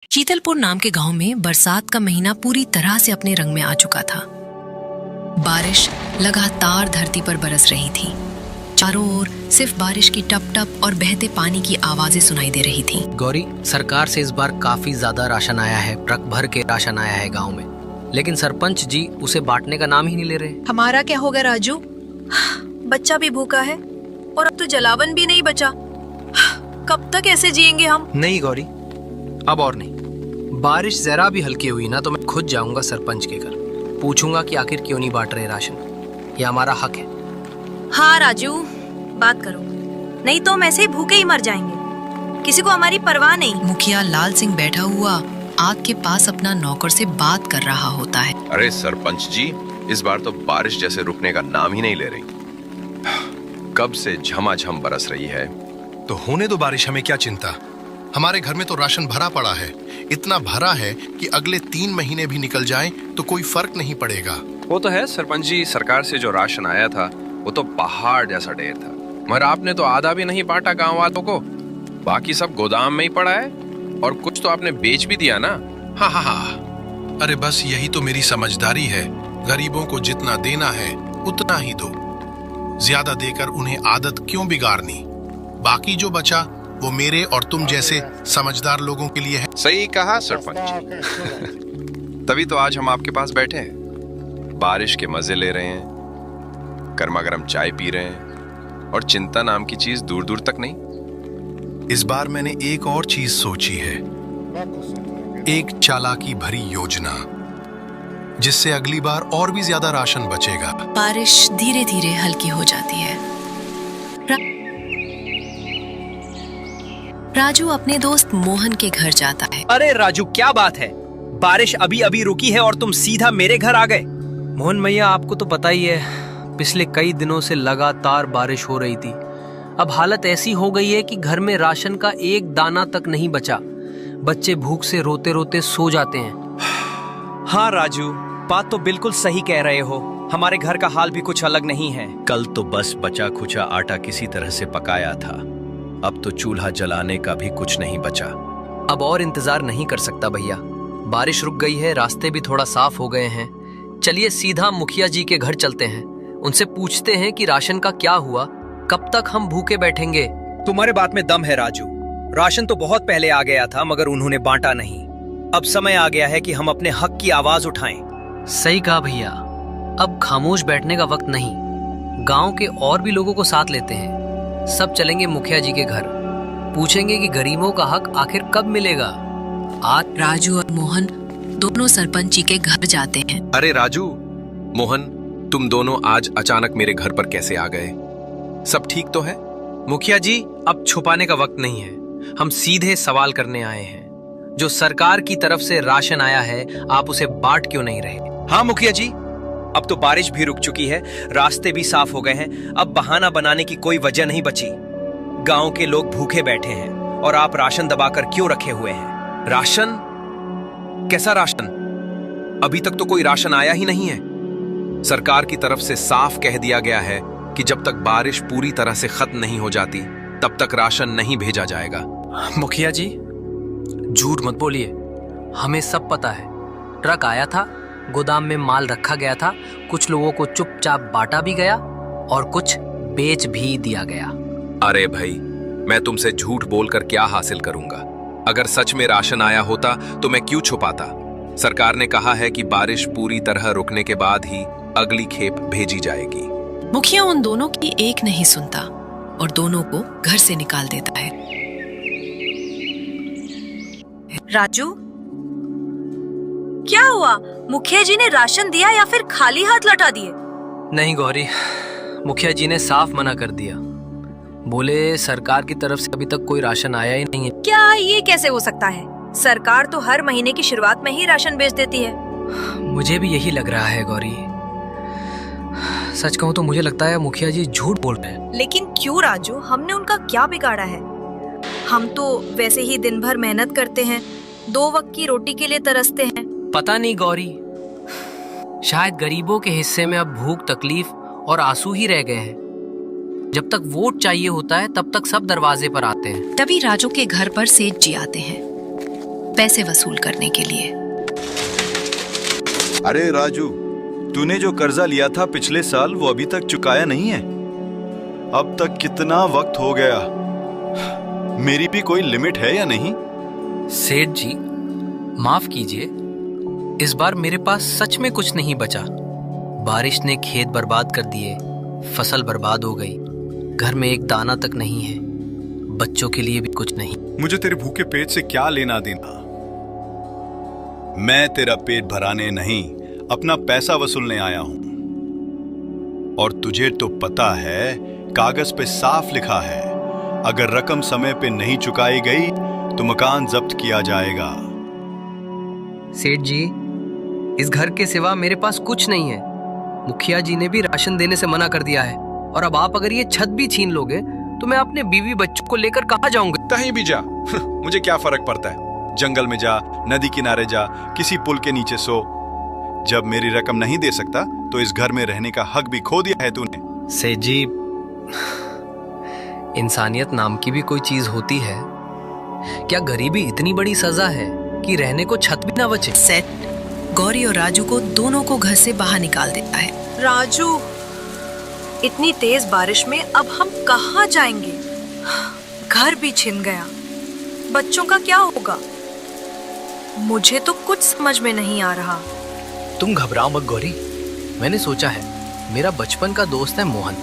शीतलपुर नाम के गांव में बरसात का महीना पूरी तरह से अपने रंग में आ चुका था। बारिश लगातार धरती पर बरस रही थी। चारों ओर सिर्फ बारिश की टप टप और बहते पानी की आवाजें सुनाई दे रही थीं। गौरी, सरकार से इस बार काफी ज्यादा राशन आया है। ट्रक भर के राशन आया है गांव में, लेकिन सरपंच जी उसे बांटने का नाम ही नहीं ले रहे। हमारा क्या होगा राजू? बच्चा भी भूखा है और अब तो जलावन भी नहीं बचा। कब तक ऐसे जिएंगे हम? नहीं गौरी, अब और नहीं। बारिश जरा भी हल्की हुई ना तो मैं खुद जाऊंगा सरपंच के घर, पूछूंगा कि आखिर क्यों नहीं बांट रहे राशन। ये हमारा हक है। हाँ राजू, बात करो, नहीं तो हम ऐसे ही भूखे ही मर जाएंगे। किसी को हमारी परवाह नहीं। मुखिया लाल सिंह बैठा हुआ आग के पास अपना नौकर से बात कर रहा होता है। अरे सरपंच जी, इस बार तो बारिश जैसे रुकने का नाम ही नहीं ले रही। कब से झमाझम बरस रही है। तो होने दो बारिश, हमें क्या चिंता। हमारे घर में तो राशन भरा पड़ा है, इतना भरा है कि अगले 3 महीने भी निकल जाएं तो कोई फर्क नहीं पड़ेगा। वो तो है सरपंच जी, सरकार से जो राशन आया था वो तो पहाड़ जैसा ढेर था, मगर आपने तो आधा भी नहीं बांटा गांव वालों को। बाकी सब गोदाम में ही पड़ा है और कुछ तो आपने बेच भी दिया ना। हाँ, अरे बस यही तो मेरी समझदारी है। गरीबों को जितना देना है उतना ही दो, ज्यादा देकर उन्हें आदत क्यों बिगाड़नी। बाकी जो बचा वो मेरे और तुम जैसे समझदार लोगों के लिए है। सही कहा सरपंच जी। तभी तो आज हम आपके पास बैठे हैं, बारिश के मजे ले रहे हैं, गर्मा गर्म चाय पी रहे हैं और चिंता नाम की चीज दूर दूर तक नहीं। इस बार मैंने एक और चीज सोची है, एक चालाकी भरी योजना, जिससे अगली बार और भी ज्यादा राशन बचेगा। बारिश धीरे धीरे हल्की हो जाती है। राजू अपने दोस्त मोहन के घर जाता है। अरे राजू, क्या बात है? बारिश अभी अभी रुकी है और तुम सीधा मेरे घर आ गए। मोहन भैया, आपको तो पता ही है, पिछले कई दिनों से लगातार बारिश हो रही थी। अब हालत ऐसी हो गई है कि घर में राशन का एक दाना तक नहीं बचा। बच्चे भूख से रोते रोते सो जाते हैं। हाँ राजू, बात तो बिल्कुल सही कह रहे हो। हमारे घर का हाल भी कुछ अलग नहीं है। कल तो बस बचा खुचा आटा किसी तरह से पकाया था, अब तो चूल्हा जलाने का भी कुछ नहीं बचा। अब और इंतजार नहीं कर सकता भैया, बारिश रुक गई है, रास्ते भी थोड़ा साफ हो गए हैं। चलिए सीधा मुखिया जी के घर चलते हैं, उनसे पूछते हैं कि राशन का क्या हुआ, कब तक हम भूखे बैठेंगे। तुम्हारे बात में दम है राजू। राशन तो बहुत पहले आ गया था, मगर उन्होंने बांटा नहीं। अब समय आ गया है कि हम अपने हक की आवाज उठाएं। सही कहा भैया, अब खामोश बैठने का वक्त नहीं। गांव के और भी लोगों को साथ लेते हैं, सब चलेंगे मुखिया जी के घर, पूछेंगे कि गरीबों का हक आखिर कब मिलेगा। आज राजू और मोहन दोनों सरपंच जी के घर जाते हैं। अरे राजू, मोहन, तुम दोनों आज अचानक मेरे घर पर कैसे आ गए? सब ठीक तो है? मुखिया जी, अब छुपाने का वक्त नहीं है, हम सीधे सवाल करने आए हैं। जो सरकार की तरफ से राशन आया है, आप उसे बांट क्यों नहीं रहे? हाँ मुखिया जी, अब तो बारिश भी रुक चुकी है, रास्ते भी साफ हो गए हैं। अब बहाना बनाने की कोई वजह नहीं बची। गांव के लोग भूखे बैठे हैं और आप राशन दबाकर क्यों रखे हुए हैं? राशन? कैसा राशन? अभी तक तो कोई राशन आया ही नहीं है। सरकार की तरफ से साफ कह दिया गया है कि जब तक बारिश पूरी तरह से खत्म नहीं हो जाती तब तक राशन नहीं भेजा जाएगा। मुखिया जी, झूठ मत बोलिए, हमें सब पता है। ट्रक आया था, गोदाम में माल रखा गया था, कुछ लोगों को चुपचाप बांटा भी गया और कुछ बेच भी दिया गया। अरे भाई, मैं तुमसे झूठ बोलकर क्या हासिल करूंगा? अगर सच में राशन आया होता तो मैं क्यों छुपाता? सरकार ने कहा है कि बारिश पूरी तरह रुकने के बाद ही अगली खेप भेजी जाएगी। मुखिया उन दोनों की एक नहीं सुनता और दोनों को घर से निकाल देता है। राजू, क्या हुआ? मुखिया जी ने राशन दिया या फिर खाली हाथ लौटा दिए? नहीं गौरी, मुखिया जी ने साफ मना कर दिया। बोले सरकार की तरफ से अभी तक कोई राशन आया ही नहीं है। क्या ये कैसे हो सकता है? सरकार तो हर महीने की शुरुआत में ही राशन भेज देती है। मुझे भी यही लग रहा है गौरी। सच कहूँ तो मुझे लगता है मुखिया जी झूठ बोल रहे हैं। लेकिन क्यों राजू? हमने उनका क्या बिगाड़ा है? हम तो वैसे ही दिन भर मेहनत करते हैं, 2 वक्त की रोटी के लिए तरसते हैं। पता नहीं गौरी, शायद गरीबों के हिस्से में अब भूख, तकलीफ और आंसू ही रह गए हैं। जब तक वोट चाहिए होता है तब तक सब दरवाजे पर आते हैं। तभी राजू के घर पर सेठ जी आते हैं। पैसे वसूल करने के लिए। अरे राजू, तूने जो कर्जा लिया था पिछले साल वो अभी तक चुकाया नहीं है। अब तक कितना वक्त हो गया। मेरी भी कोई लिमिट है या नहीं? सेठ जी, माफ कीजिए, इस बार मेरे पास सच में कुछ नहीं बचा। बारिश ने खेत बर्बाद कर दिए, फसल बर्बाद हो गई, घर में एक दाना तक नहीं है, बच्चों के लिए भी कुछ नहीं। मुझे तेरे भूखे पेट से क्या लेना देना। मैं तेरा पेट भराने नहीं, अपना पैसा वसूलने आया हूं। और तुझे तो पता है, कागज पे साफ लिखा है, अगर रकम समय पे नहीं चुकाई गई तो मकान जब्त किया जाएगा। सेठ जी, इस घर के सिवा मेरे पास कुछ नहीं है। मुखिया जी ने भी राशन देने से मना कर दिया है, और अब आप अगर ये छत भी छीन लोगे तो मैं अपने बीवी बच्चों को लेकर कहाँ जाऊंगा? कहीं भी जा, मुझे क्या फर्क पड़ता है। जंगल में जा, नदी किनारे जा, किसी पुल के नीचे सो। जब मेरी रकम नहीं दे सकता तो इस घर में रहने का हक भी खो दिया है तूने। सेठ जी, इंसानियत नाम की भी कोई चीज होती है क्या? गरीबी इतनी बड़ी सजा है कि रहने को छत भी ना बचे। सेठ गौरी और राजू को दोनों को घर से बाहर निकाल देता है। राजू, इतनी तेज बारिश में अब हम कहाँ जाएंगे? घर भी छिन गया, बच्चों का क्या होगा? मुझे तो कुछ समझ में नहीं आ रहा। तुम घबराओ मत गौरी, मैंने सोचा है, मेरा बचपन का दोस्त है मोहन,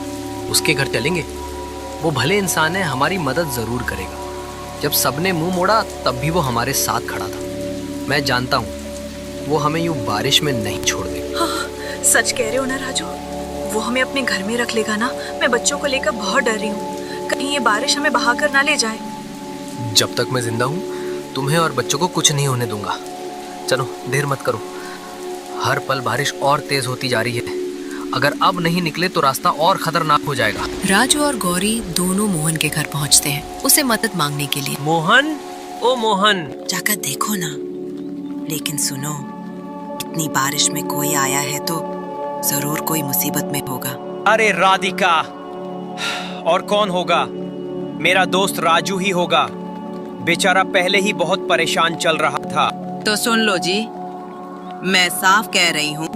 उसके घर चलेंगे। वो भले इंसान है, हमारी मदद जरूर करेगा। जब सबने मुंह मोड़ा तब भी वो हमारे साथ खड़ा था। मैं जानता हूँ वो हमें यूं बारिश में नहीं छोड़ देगा। हाँ, सच कह रहे हो ना राजू, वो हमें अपने घर में रख लेगा ना। मैं बच्चों को लेकर बहुत डर रही हूँ, कहीं ये बारिश हमें बहा कर ना ले जाए। जब तक मैं जिंदा हूँ तुम्हें और बच्चों को कुछ नहीं होने दूंगा। चलो, देर मत करो, हर पल बारिश और तेज होती जा रही है। अगर अब नहीं निकले तो रास्ता और खतरनाक हो जाएगा। राजू और गौरी दोनों मोहन के घर पहुंचते हैं उसे मदद मांगने के लिए। मोहन, ओ मोहन, जाकर देखो ना। लेकिन सुनो, इतनी बारिश में कोई आया है तो जरूर कोई मुसीबत में होगा। अरे राधिका, और कौन होगा? मेरा दोस्त राजू ही होगा। बेचारा पहले ही बहुत परेशान चल रहा था। तो सुन लो जी, मैं साफ कह रही हूँ,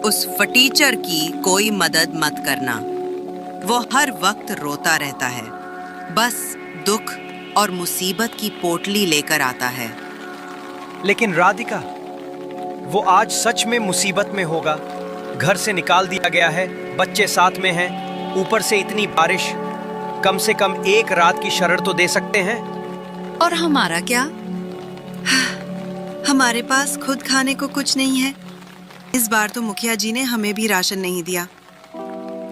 उस फटीचर की कोई मदद मत करना। वो हर वक्त रोता रहता है, बस दुख और मुसीबत की पोटली लेकर आता है। लेकिन राधिका, वो आज सच में मुसीबत में होगा। घर से निकाल दिया गया है, बच्चे साथ में हैं, ऊपर से इतनी बारिश। कम से कम एक रात की शरण तो दे सकते हैं। और हमारा क्या? हमारे पास खुद खाने को कुछ नहीं है। इस बार तो मुखिया जी ने हमें भी राशन नहीं दिया।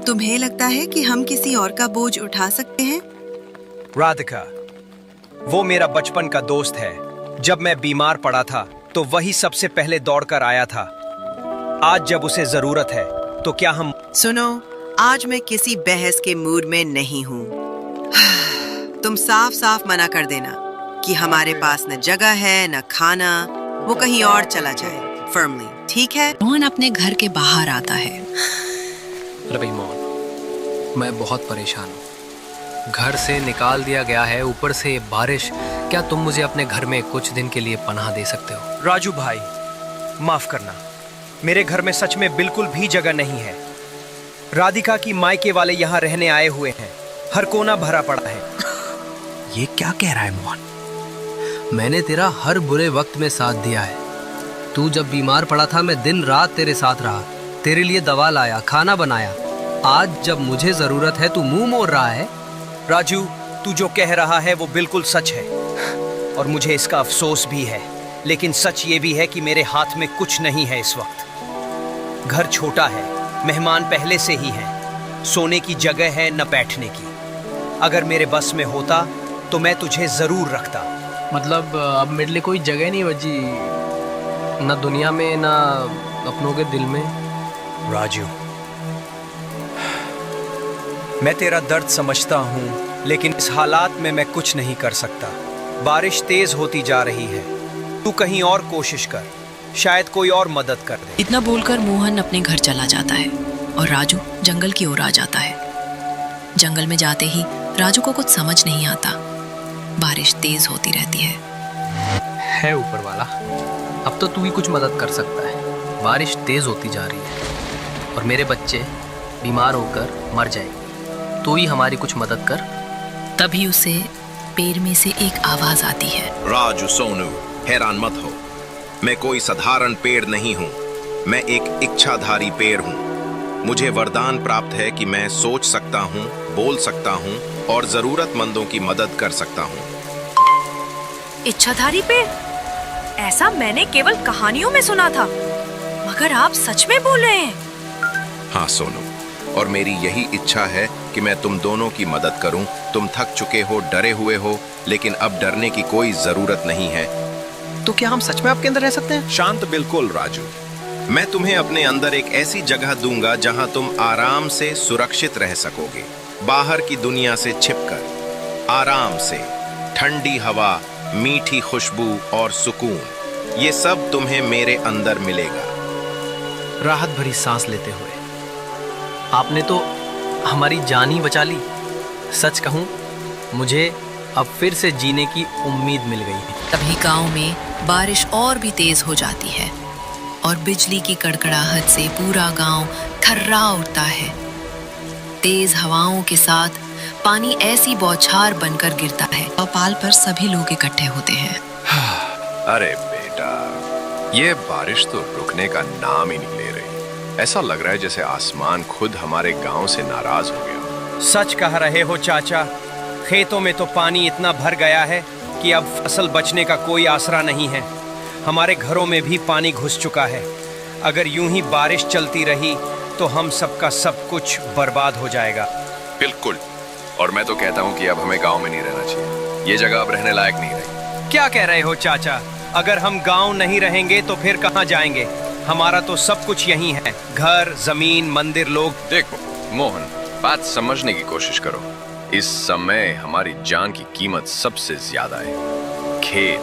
तुम्हें लगता है कि हम किसी और का बोझ उठा सकते हैं? राधिका, वो मेरा बचपन का दोस्त है। जब मैं बीमार पड़ा था तो वही सबसे पहले दौड़कर आया था। आज जब उसे जरूरत है तो क्या हम... सुनो, आज मैं किसी बहस के मूड में नहीं हूँ। तुम साफ साफ मना कर देना कि हमारे पास न जगह है न खाना, वो कहीं और चला जाए। फर्मली, ठीक है? मोहन अपने घर के बाहर आता है। अरे भाई मोहन, मैं बहुत परेशान हूँ। घर से निकाल दिया गया है, ऊपर से बारिश। क्या तुम मुझे अपने घर में कुछ दिन के लिए पनाह दे सकते हो? राजू भाई, माफ करना, मेरे घर में सच में बिल्कुल भी जगह नहीं है। राधिका की मायके वाले यहाँ रहने आए हुए हैं, हर कोना भरा पड़ा है। ये क्या कह रहा है मोहन? मैंने तेरा हर बुरे वक्त में साथ दिया है। तू जब बीमार पड़ा था मैं दिन रात तेरे साथ रहा, तेरे लिए दवा लाया, खाना बनाया। आज जब मुझे जरूरत है तू मुंह मोड़ रहा है। राजू, तू जो कह रहा है वो बिल्कुल सच है और मुझे इसका अफसोस भी है। लेकिन सच ये भी है कि मेरे हाथ में कुछ नहीं है इस वक्त। घर छोटा है, मेहमान पहले से ही हैं, सोने की जगह है न बैठने की। अगर मेरे बस में होता तो मैं तुझे जरूर रखता। मतलब अब मेरे लिए कोई जगह नहीं बची, न दुनिया में न अपनों के दिल में। राजू, मैं तेरा दर्द समझता हूँ, लेकिन इस हालात में मैं कुछ नहीं कर सकता। बारिश तेज होती जा रही है, तू कहीं और कोशिश कर, शायद कोई और मदद कर दे। इतना बोलकर मोहन अपने घर चला जाता है और राजू जंगल की ओर आ जाता है। जंगल में जाते ही राजू को कुछ समझ नहीं आता। बारिश तेज होती रहती है। है ऊपर वाला, अब तो तू ही कुछ मदद कर सकता है। बारिश तेज होती जा रही है और मेरे बच्चे बीमार होकर मर जाएंगे, तू ही हमारी कुछ मदद कर। तभी उसे पेड़ में से एक आवाज आती है। राजू सोनू, हैरान मत हो, मैं कोई साधारण पेड़ नहीं हूँ, मैं एक इच्छाधारी पेड़ हूँ। मुझे वरदान प्राप्त है कि मैं सोच सकता हूँ, बोल सकता हूँ और जरूरतमंदों की मदद कर सकता हूँ। इच्छाधारी पेड़? ऐसा मैंने केवल कहानियों में सुना था, मगर आप सच में बोल रहे हैं? हाँ सोनू, और मेरी यही इच्छा है कि मैं तुम दोनों की मदद करूं। तुम थक चुके हो, डरे हुए हो, लेकिन अब डरने की कोई जरूरत नहीं है। तो क्या हम सच में आपके अंदर रह सकते हैं? शांत बिल्कुल राजू, मैं तुम्हें अपने अंदर एक ऐसी जगह दूंगा जहां तुम आराम से सुरक्षित रह सकोगे, बाहर की दुनिया से छिपकर, आराम से। ठंडी हवा, मीठी खुशबू और सुकून, ये सब तुम्हें मेरे अंदर मिलेगा। राहत भरी सांस लेते हुए, आपने तो हमारी जान ही बचा ली। सच कहूं, मुझे अब फिर से जीने की उम्मीद मिल गई है। तभी गांव में बारिश और भी तेज हो जाती है और बिजली की कड़कड़ाहट से पूरा गांव थर्रा उठता है। तेज हवाओं के साथ पानी ऐसी बौछार बनकर गिरता है और पाल पर सभी लोग इकट्ठे होते हैं। अरे बेटा, ये बारिश तो रुकने का नाम ही नहीं ले रही। ऐसा लग रहा है जैसे आसमान खुद हमारे गांव से नाराज हो गया। सच कह रहे हो चाचा, खेतों में तो पानी इतना भर गया है कि अब फसल बचने का कोई आसरा नहीं है। हमारे घरों में भी पानी घुस चुका है। अगर यूं ही बारिश चलती रही तो हम सबका सब कुछ बर्बाद हो जाएगा। बिल्कुल, और मैं तो कहता हूँ कि अब हमें गांव में नहीं रहना चाहिए। ये जगह अब रहने लायक नहीं रही। क्या कह रहे हो चाचा? अगर हम गांव नहीं रहेंगे तो फिर कहाँ जाएंगे? हमारा तो सब कुछ यहीं है, घर, जमीन, मंदिर, लोग। देखो मोहन, बात समझने की कोशिश करो। इस समय हमारी जान की कीमत सबसे ज्यादा है। खेत,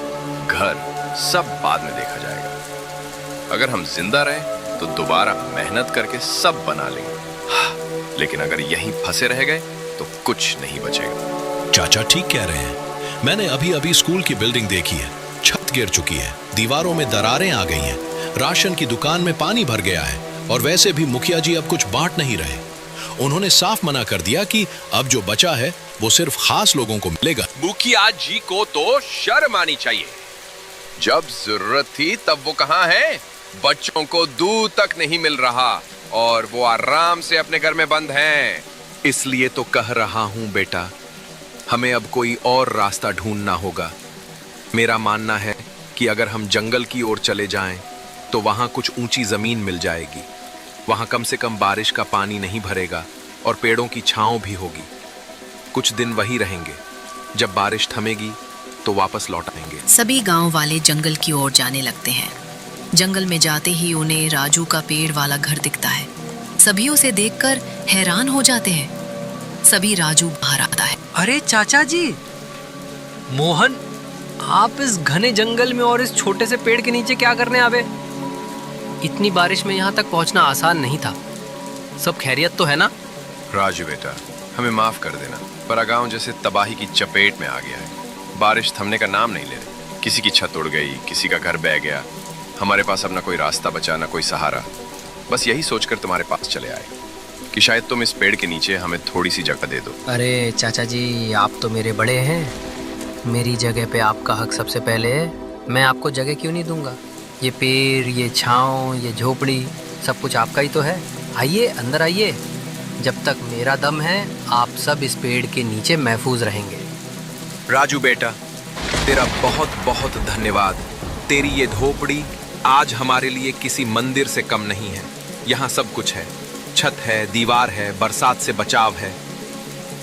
घर सब बाद में देखा जाएगा। अगर हम जिंदा रहे तो दोबारा मेहनत करके सब बना लेंगे, लेकिन अगर यहीं फंसे रह गए तो कुछ नहीं बचेगा। चाचा ठीक कह रहे हैं। मैंने अभी अभी स्कूल की बिल्डिंग देखी है, छत गिर चुकी है, दीवारों में दरारें आ गई हैं, राशन की दुकान में पानी भर गया है और वैसे भी मुखिया जी अब कुछ बांट नहीं रहे। उन्होंने साफ मना कर दिया कि अब जो बचा है वो सिर्फ खास लोगों को मिलेगा। मुखिया जी को तो शर्म आनी चाहिए। जब जरूरत थी तब वो कहाँ है? बच्चों को दूध तक नहीं मिल रहा और वो आराम से अपने घर में बंद हैं। इसलिए तो कह रहा हूं बेटा, हमें अब कोई और रास्ता ढूंढना होगा। मेरा मानना है कि अगर हम जंगल की ओर चले जाएं तो वहां कुछ ऊंची जमीन मिल जाएगी। वहां कम से कम बारिश का पानी नहीं भरेगा और पेड़ों की छांव भी होगी। कुछ दिन वहीं रहेंगे, जब बारिश थमेगी तो वापस लौट आएंगे। सभी गांव वाले जंगल की ओर जाने लगते हैं। जंगल में जाते ही उन्हें राजू का पेड़ वाला घर दिखता है। सभी उसे देखकर हैरान हो जाते हैं। सभी राजू बाहर आता है। अरे चाचा जी, मोहन, आप इस घने जंगल में और इस छोटे से पेड़ के नीचे क्या करने आवे? इतनी बारिश में यहाँ तक पहुँचना आसान नहीं था। सब खैरियत तो है ना? राजू बेटा, हमें माफ कर देना, पर गांव जैसे तबाही की चपेट में आ गया है। बारिश थमने का नाम नहीं ले रही। किसी की छत उड़ गई, किसी का घर बह गया। हमारे पास अब ना कोई रास्ता बचा, ना कोई सहारा। बस यही सोचकर तुम्हारे पास चले आए कि शायद तुम इस पेड़ के नीचे हमें थोड़ी सी जगह दे दो। अरे चाचा जी, आप तो मेरे बड़े हैं। मेरी जगह पे आपका हक सबसे पहले है। मैं आपको जगह क्यों नहीं दूंगा? ये पेड़, ये छाँव, ये झोपड़ी, सब कुछ आपका ही तो है। आइए, अंदर आइए। जब तक मेरा दम है आप सब इस पेड़ के नीचे महफूज रहेंगे। राजू बेटा, तेरा बहुत बहुत धन्यवाद। तेरी ये झोपड़ी आज हमारे लिए किसी मंदिर से कम नहीं है। यहाँ सब कुछ है, छत है, दीवार है, बरसात से बचाव है।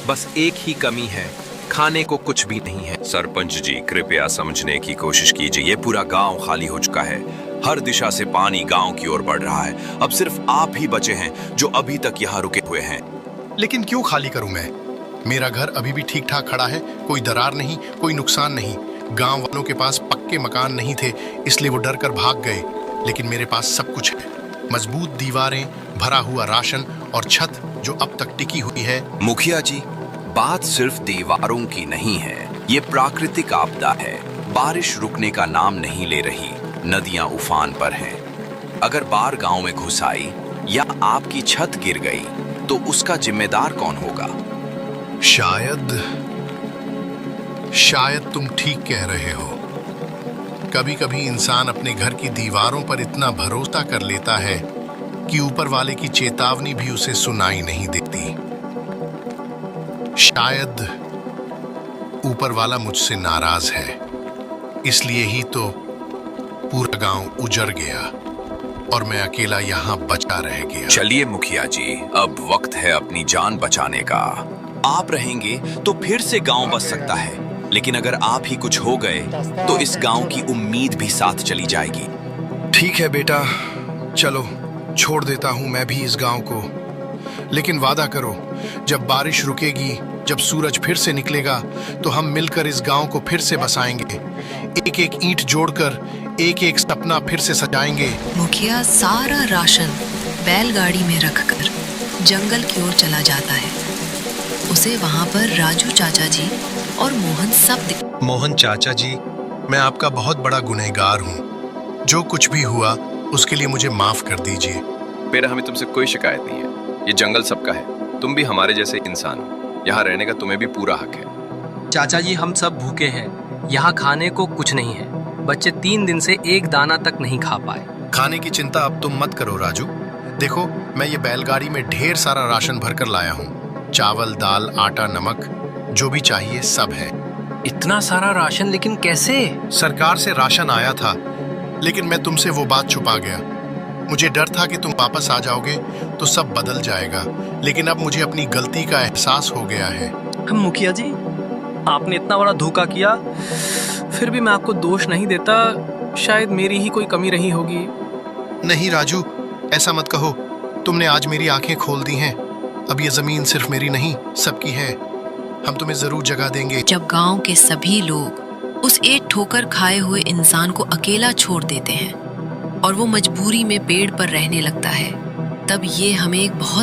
बस एक ही कमी है, खाने को कुछ भी नहीं है। सरपंच जी, कृपया समझने की कोशिश कीजिए। ये पूरा गांव खाली हो चुका है। हर दिशा से पानी गांव की ओर बढ़ रहा है। अब सिर्फ आप ही बचे हैं जो अभी तक यहाँ रुके हुए हैं। लेकिन क्यों खाली करूं मैं? मेरा घर अभी भी ठीक ठाक खड़ा है, कोई दरार नहीं, कोई नुकसान नहीं। गांव वालों के पास पक्के मकान नहीं थे, इसलिए वो डर कर भाग गए। लेकिन मेरे पास सब कुछ है, मजबूत दीवारें, भरा हुआ राशन और छत जो अब तक टिकी हुई है। मुखिया जी, बात सिर्फ दीवारों की नहीं है, ये प्राकृतिक आपदा है। बारिश रुकने का नाम नहीं ले रही, नदियां उफान पर हैं। अगर बाढ़ गांव में घुस आई या आपकी छत गिर गई तो उसका जिम्मेदार कौन होगा? शायद तुम ठीक कह रहे हो। कभी कभी इंसान अपने घर की दीवारों पर इतना भरोसा कर लेता है कि ऊपर वाले की चेतावनी भी उसे सुनाई नहीं देती। शायद ऊपर वाला मुझसे नाराज है, इसलिए ही तो पूरा गांव उजड़ गया और मैं अकेला यहाँ बचा रह गया। चलिए मुखिया जी, अब वक्त है अपनी जान बचाने का। आप रहेंगे तो फिर से गांव बच सकता है, लेकिन अगर आप ही कुछ हो गए तो इस गांव की उम्मीद भी साथ चली जाएगी। ठीक है बेटा, चलो छोड़ देता हूं मैं भी इस गांव को, लेकिन वादा करो जब बारिश रुकेगी, जब सूरज फिर से निकलेगा तो हम मिलकर इस गांव को फिर से बसाएंगे। एक एक ईंट जोड़कर एक एक सपना फिर से सजाएंगे। मुखिया सारा राशन बैलगाड़ी में रखकर जंगल की ओर चला जाता है। उसे वहां पर राजू चाचा जी और मोहन सब मोहन चाचा जी, मैं आपका बहुत बड़ा गुनहगार हूँ। जो कुछ भी हुआ उसके लिए मुझे माफ कर दीजिए। बेटा, हमें तुमसे कोई शिकायत नहीं है। ये जंगल सबका है, तुम भी हमारे जैसे इंसान हो। यहाँ रहने का तुम्हें भी पूरा हक है। चाचा जी, हम सब भूखे हैं, यहाँ खाने को कुछ नहीं है। बच्चे 3 दिन से एक दाना तक नहीं खा पाए। खाने की चिंता अब तुम मत करो राजू। देखो, मैं ये बैलगाड़ी में ढेर सारा राशन भरकर लाया हूँ। चावल, दाल, आटा, नमक, जो भी चाहिए सब है। इतना सारा राशन, लेकिन कैसे? सरकार से राशन आया था, लेकिन मैं तुमसे वो बात छुपा गया। मुझे डर था कि तुम वापस आ जाओगे तो सब बदल जाएगा, लेकिन अब मुझे अपनी गलती का एहसास हो गया है। मुखिया जी, आपने इतना बड़ा धोखा किया, फिर भी मैं आपको दोष नहीं देता। शायद मेरी ही कोई कमी रही होगी। नहीं राजू, ऐसा मत कहो। तुमने आज मेरी आंखें खोल दी हैं। अब ये जमीन सिर्फ मेरी नहीं, सबकी है। हम तुम्हें जरूर जगह देंगे। जब गांव के सभी लोग उस एक ठोकर खाए हुए इंसान को अकेला छोड़ देते हैं और वो मजबूरी में पेड़ पर रहने लगता है, तब ये हमें एक बहुत